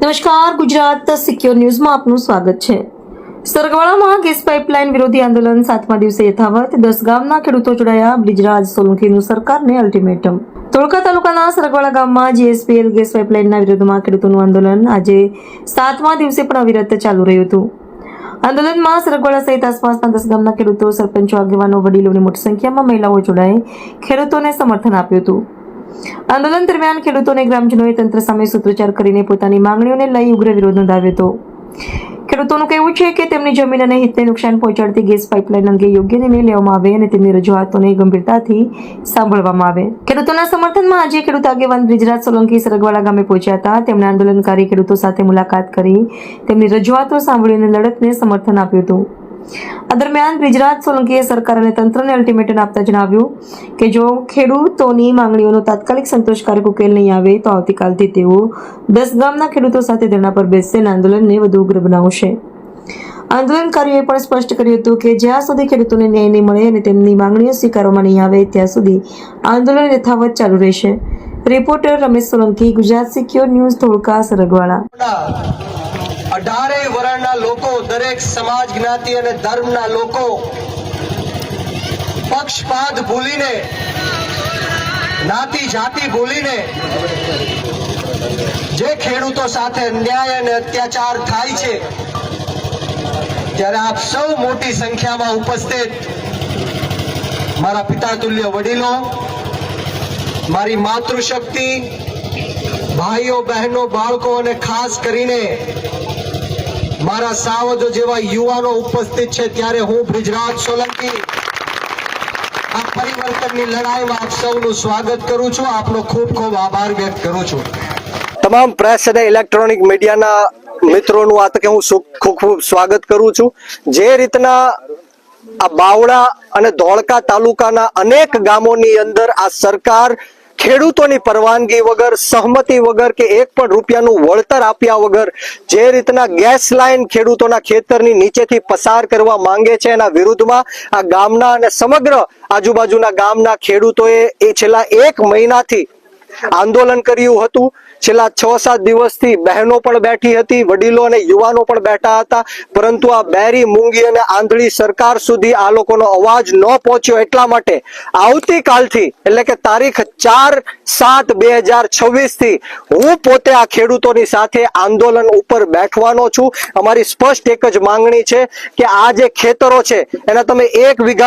નમસ્કાર, ગુજરાત સિક્યોર ન્યૂઝમાં આપનું સ્વાગત છે। સરગવાળામાં ગેસ પાઇપલાઇન વિરોધી આંદોલન 7મા દિવસે યથાવત। 10 ગામના ખેડૂતો જોડાયા। બ્રિજરાજ સોલંકીનું સરકારને અલ્ટિમેટમ। ધોળકા તાલુકાના સરગવાળા ગામમાં જીએસપીએલ ગેસ પાઇપલાઇનના વિરોધમાં ખેડૂતોનું આંદોલન આજે 7મા દિવસે પણ અવિરત ચાલુ રહ્યું હતું। આંદોલનમાં સરગવાળા સહિત આસપાસના 10 ગામના ખેડૂતો, સરપંચો, આગેવાનો, વડીલોની મોટી સંખ્યામાં મહિલાઓ જોડાઈ ખેડૂતોને સમર્થન આપ્યું હતું। આંદોલન દરમિયાન ખેડૂતોને ગ્રામજનોએ તંત્ર સામે સૂત્રોચ્ચાર કરીને પોતાની માંગણીઓને લઈ ઉગ્ર વિરોધ નોંધાવ્યો હતો। ખેડૂતોનું કહેવું છે કે તેમની જમીન અને હિતને નુકસાન પહોંચાડતી ગેસ પાઇપલાઇન અંગે યોગ્ય નિર્ણય લેવામાં આવે અને તેમની રજૂઆતોને ગંભીરતાથી સાંભળવામાં આવે। ખેડૂતોના સમર્થનમાં આજે ખેડૂત આગેવાન બ્રિજરાજ સોલંકી સરગવાળા ગામે પહોંચ્યા હતા। તેમણે આંદોલનકારી ખેડૂતો સાથે મુલાકાત કરી તેમની રજૂઆતો સાંભળી અને લડતને સમર્થન આપ્યું હતું। આ દરમિયાન બ્રિજરાજ સોલંકીએ સરકાર અને તંત્રને અલ્ટિમેટમ આપતા જણાવ્યું કે જો ખેડૂતોની માંગણીઓનો તાત્કાલિક સંતોષકારક ઉકેલ નહીં આવે તો આવતીકાલથી તેઓ 10 ગામના ખેડૂતો સાથે ધરણા પર બેસશે અને આંદોલનને વધુ ઉગ્ર બનાવશે। આંદોલનકારીઓએ પણ સ્પષ્ટ કર્યું હતું કે જ્યાં સુધી ખેડૂતોને ન્યાય નહીં મળે અને તેમની માંગણીઓ સ્વીકારવામાં નહીં આવે ત્યાં સુધી આંદોલન યથાવત ચાલુ રહેશે। Reporter Ramesh Solanki, Gujarat secure news, Dholka, Saragwala. 18 વર્ણના લોકો, દરેક સમાજ, જ્ઞાતિ અને ધર્મના લોકો પક્ષપાત ભૂલીને, જ્ઞાતિ જાતિ ભૂલીને જે ખેડૂતો સાથે અન્યાય અને અત્યાચાર થાય છે ત્યારે આપ સૌ મોટી સંખ્યામાં ઉપસ્થિત મારા પિતા તુલ્ય વડીલો, મારી માતૃશક્તિ, ભાઈઓ, બહેનો, બાળકો અને ખાસ કરીને મારા સાવજો જેવા યુવાનો ઉપસ્થિત છે ત્યારે હું બ્રિજરાજ સોલંકી આ પરિવર્તનની લડાઈમાં આપ સૌનું સ્વાગત કરું છું। આપનો ખૂબ ખૂબ આભાર વ્યક્ત કરું છું। તમામ પ્રેસ અને ઇલેક્ટ્રોનિક મીડિયાના મિત્રોનું આ તકે હું ખૂબ ખૂબ સ્વાગત કરું છું। જે રીતના આ બાવળા અને ધોળકા તાલુકાના અનેક ગામોની અંદર આ સરકાર ખેડૂતોની પરવાનગી વગર, સહમતિ વગર કે એક પણ રૂપિયાનું વળતર આપ્યા વગર જે રીતના ગેસ લાઈન ખેડૂતોના ખેતરની નીચેથી પસાર કરવા માંગે છે એના વિરુદ્ધમાં આ ગામના અને સમગ્ર આજુબાજુના ગામના ખેડૂતોએ એ છેલ્લા 1 મહિનાથી આંદોલન કર્યું હતું। છેલ્લા 6-7 દિવસથી બહેનો પણ બેઠી હતી, વડીલો અને યુવાનો પણ બેઠા હતા, પરંતુ આ બેરી, મૂંગી અને આંધળી સરકાર સુધી આ લોકોનો અવાજ ન પહોંચ્યો। એટલા માટે આવતીકાલથી એટલે કે તારીખ 4/7/2026 થી હું પોતે આ ખેડૂતોની સાથે આંદોલન ઉપર બેઠવાનો છું। અમારી સ્પષ્ટ એક જ માંગણી છે કે આ જે ખેતરો છે એના તમે 1 વીઘા